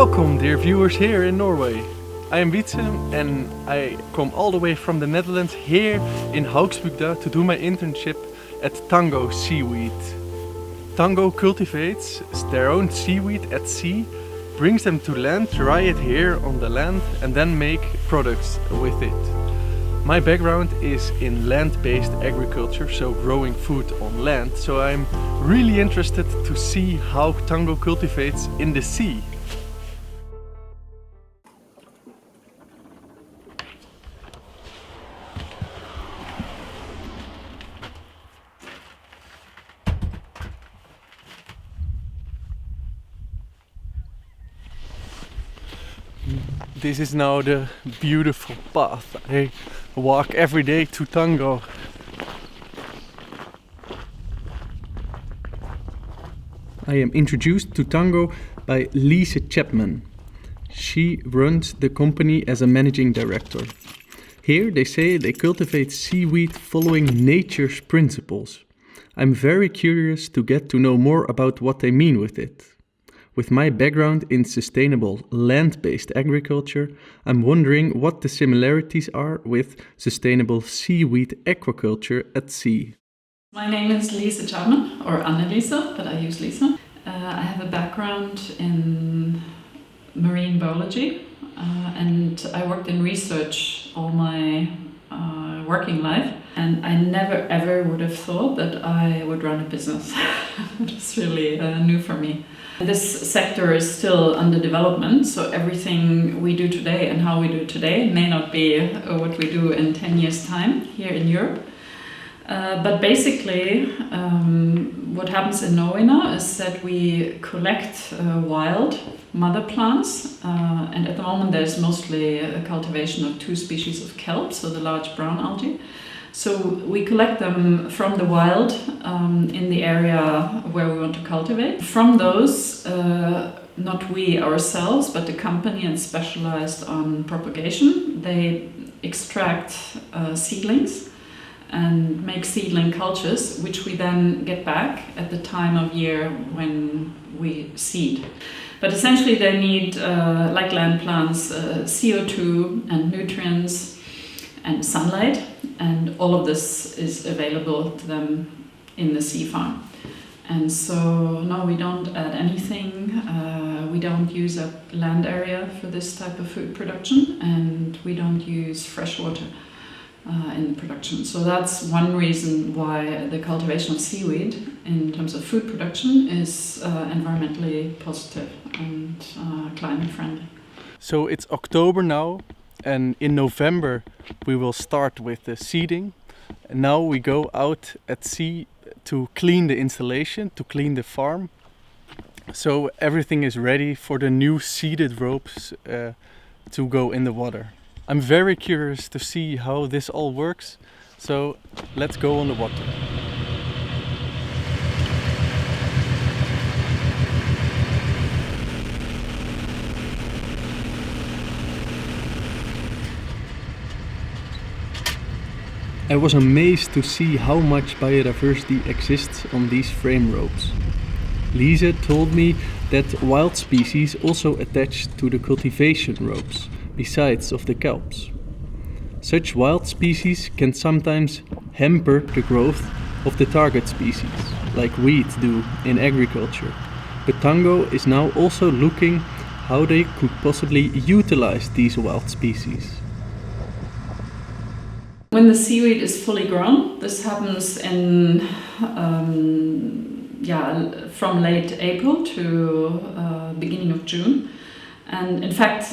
Welcome, dear viewers here in Norway. I am Wytse and I come all the way from the Netherlands here in Hauksbygda to do my internship at TANGO Seaweed. TANGO cultivates their own seaweed at sea, brings them to land, dry it here on the land and then make products with it. My background is in land-based agriculture, so growing food on land, so I'm really interested to see how TANGO cultivates in the sea. This is now the beautiful path I walk every day to TANGO. I am introduced to TANGO by Lise Chapman. She runs the company as a managing director. Here they say they cultivate seaweed following nature's principles. I'm very curious to get to know more about what they mean with it. With my background in sustainable land-based agriculture, I'm wondering what the similarities are with sustainable seaweed aquaculture at sea. My name is Lise Chapman, or Annelise, but I use Lise. I have a background in marine biology and I worked in research all my working life, and I never ever would have thought that I would run a business. It's really new for me. This sector is still under development, so everything we do today and how we do it today may not be what we do in 10 years' time here in Europe. But basically, what happens in Norway now is that we collect wild mother plants, and at the moment there's mostly a cultivation of 2 species of kelp, so the large brown algae. So we collect them from the wild in the area where we want to cultivate. From those, not we ourselves, but the company and specialized on propagation, they extract seedlings and make seedling cultures, which we then get back at the time of year when we seed. But essentially they need, like land plants, CO2 and nutrients and sunlight, and all of this is available to them in the sea farm. And so no, we don't add anything, we don't use up land area for this type of food production, and we don't use fresh water in the production. So that's one reason why the cultivation of seaweed in terms of food production is environmentally positive and climate friendly. So it's October now, and in November we will start with the seeding. And now we go out at sea to clean the installation, to clean the farm. So everything is ready for the new seeded ropes to go in the water. I'm very curious to see how this all works, so let's go on the water. I was amazed to see how much biodiversity exists on these frame ropes. Lise told me that wild species also attach to the cultivation ropes, besides of the kelps. Such wild species can sometimes hamper the growth of the target species, like weeds do in agriculture. But TANGO is now also looking how they could possibly utilize these wild species. When the seaweed is fully grown, this happens in from late April to beginning of June. And in fact,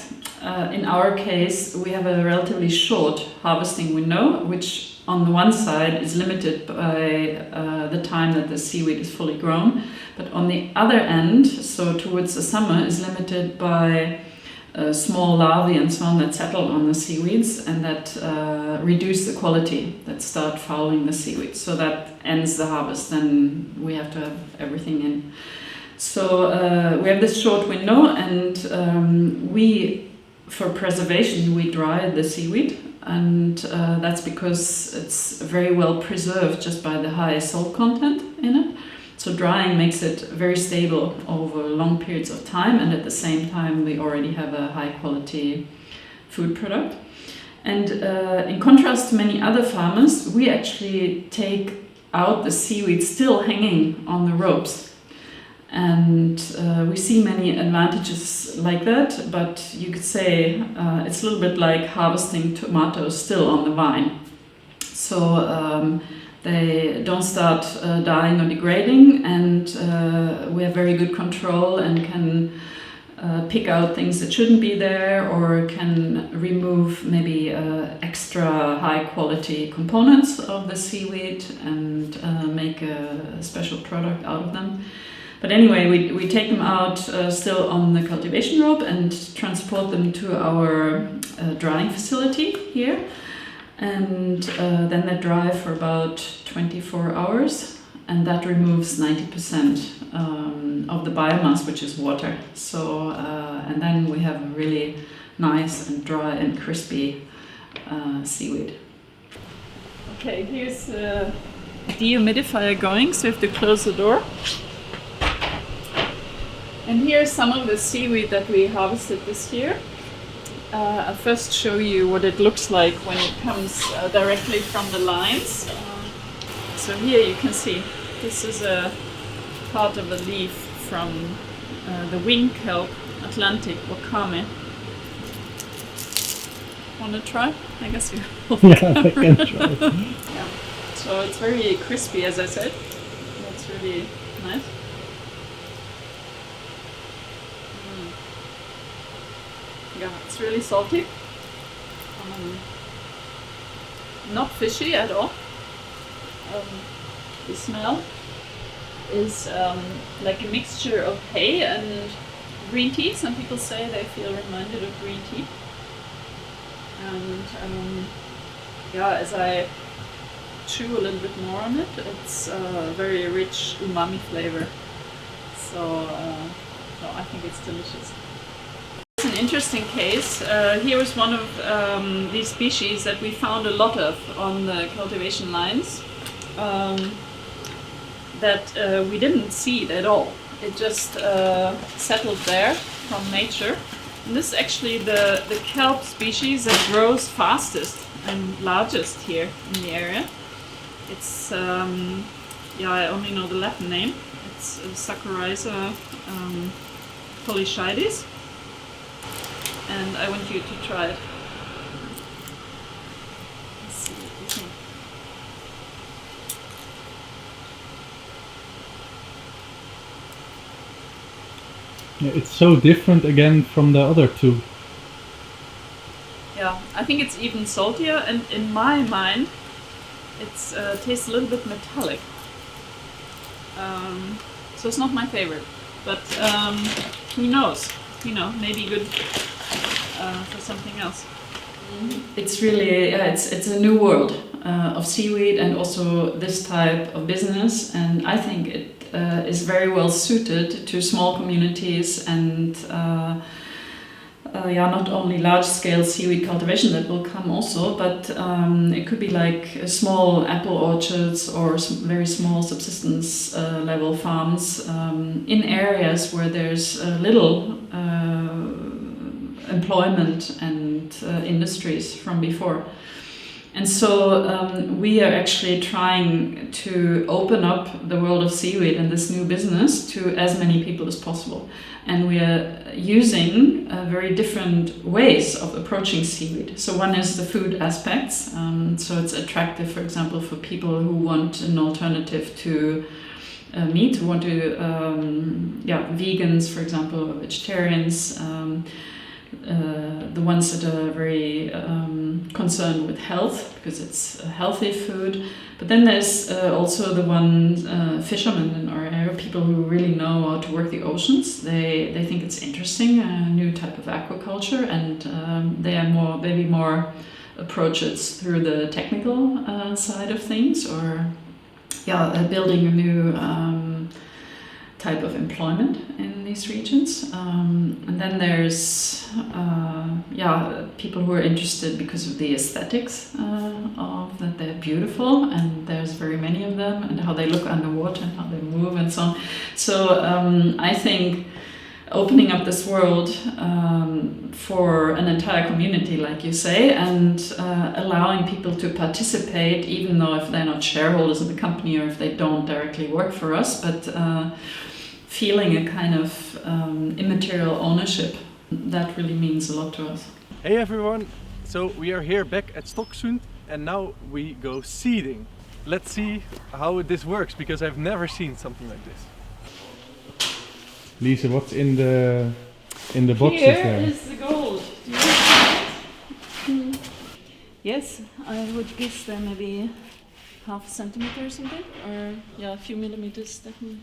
in our case, we have a relatively short harvesting window, which on the one side is limited by the time that the seaweed is fully grown, but on the other end, so towards the summer, is limited by small larvae and so on that settle on the seaweeds and that reduce the quality, that start fouling the seaweed. So that ends the harvest, and we have to have everything in. So we have this short window, and for preservation, we dry the seaweed, and that's because it's very well preserved just by the high salt content in it. So drying makes it very stable over long periods of time, and at the same time we already have a high quality food product. And in contrast to many other farmers, we actually take out the seaweed still hanging on the ropes. And we see many advantages like that, but you could say it's a little bit like harvesting tomatoes still on the vine. So they don't start dying or degrading, and we have very good control and can pick out things that shouldn't be there, or can remove maybe extra high quality components of the seaweed and make a special product out of them. But anyway, we take them out still on the cultivation rope and transport them to our drying facility here. And then they dry for about 24 hours, and that removes 90% of the biomass, which is water. So, and then we have a really nice and dry and crispy seaweed. Okay, here's the dehumidifier going, so you have to close the door. And here's some of the seaweed that we harvested this year. I'll first show you what it looks like when it comes directly from the lines. So here you can see this is a part of a leaf from the wing kelp Atlantic wakame. Want to try? I guess you will. Yeah, I can try. Yeah. So it's very crispy, as I said. That's really nice. Yeah, it's really salty. Not fishy at all. The smell is like a mixture of hay and green tea. Some people say they feel reminded of green tea. And yeah, as I chew a little bit more on it, it's a very rich umami flavor. So no, I think it's delicious. It's an interesting case. Here is one of these species that we found a lot of on the cultivation lines that we didn't seed at all. It just settled there from nature. And this is actually the kelp species that grows fastest and largest here in the area. It's, yeah, I only know the Latin name. It's Saccharisa polychides. And I want you to try it. Let's see what you think. Yeah, it's so different again from the other two. Yeah, I think it's even saltier, and in my mind, it's tastes a little bit metallic. So it's not my favorite, but who knows? You know, maybe good for something else. It's really, it's a new world of seaweed and also this type of business, and I think it is very well suited to small communities and yeah, not only large-scale seaweed cultivation that will come also, but it could be like small apple orchards or very small subsistence level farms in areas where there's little employment and industries from before. And so we are actually trying to open up the world of seaweed and this new business to as many people as possible. And we are using very different ways of approaching seaweed. So one is the food aspects. So it's attractive, for example, for people who want an alternative to meat, who want to, yeah, vegans, for example, or vegetarians. The ones that are very concerned with health, because it's a healthy food. But then there's also the one fishermen in our area, people who really know how to work the oceans. They think it's interesting, a new type of aquaculture, and they are maybe more approach it through the technical side of things, or yeah, building a new type of employment in these regions. And then there's people who are interested because of the aesthetics of that they're beautiful, and there's very many of them, and how they look underwater and how they move and so on. So I think opening up this world for an entire community, like you say, and allowing people to participate, even though if they're not shareholders of the company or if they don't directly work for us, but feeling a kind of immaterial ownership, that really means a lot to us. Hey everyone, so we are here back at Stocksund and now we go seeding. Let's see how this works, because I've never seen something like this. Lisa, what's in the boxes Here there? Here is the gold. Do you see it? Yes, I would guess there maybe half a centimeter or something, or a few millimeters definitely.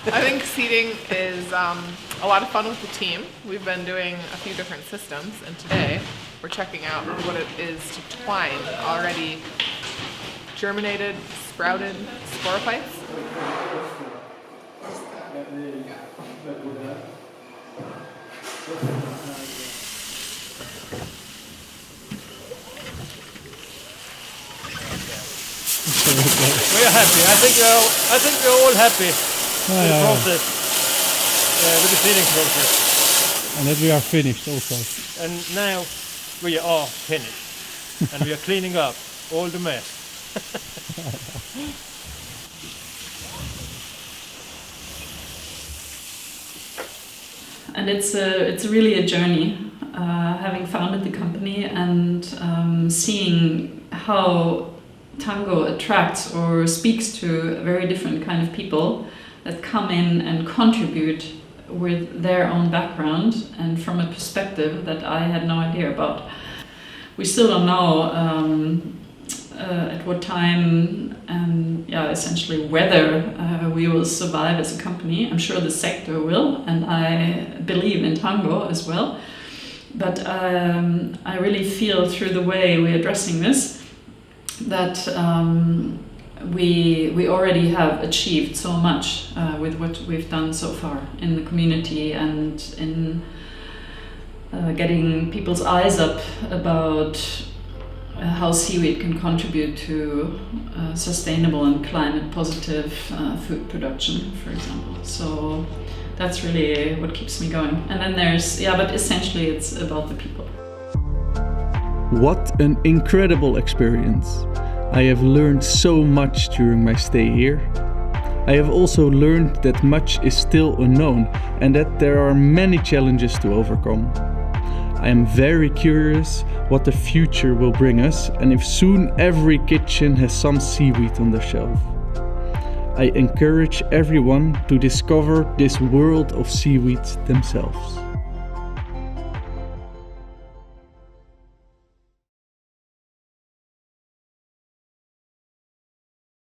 I think seeding is a lot of fun with the team. We've been doing a few different systems, and today we're checking out what it is to twine already germinated, sprouted sporophytes. We are happy. I think we're all happy with the process, with the seeding process. And that we are finished also. And now we are finished, and we are cleaning up all the mess. And it's really a journey, having founded the company and seeing how Tango attracts or speaks to a very different kind of people that come in and contribute with their own background and from a perspective that I had no idea about. We still don't know at what time and essentially whether we will survive as a company. I'm sure the sector will, and I believe in Tango as well. But I really feel through the way we're addressing this that we already have achieved so much with what we've done so far in the community and in getting people's eyes up about how seaweed can contribute to sustainable and climate positive food production, for example. So that's really what keeps me going. And then but essentially it's about the people. What an incredible experience! I have learned so much during my stay here. I have also learned that much is still unknown and that there are many challenges to overcome. I am very curious what the future will bring us and if soon every kitchen has some seaweed on the shelf. I encourage everyone to discover this world of seaweed themselves.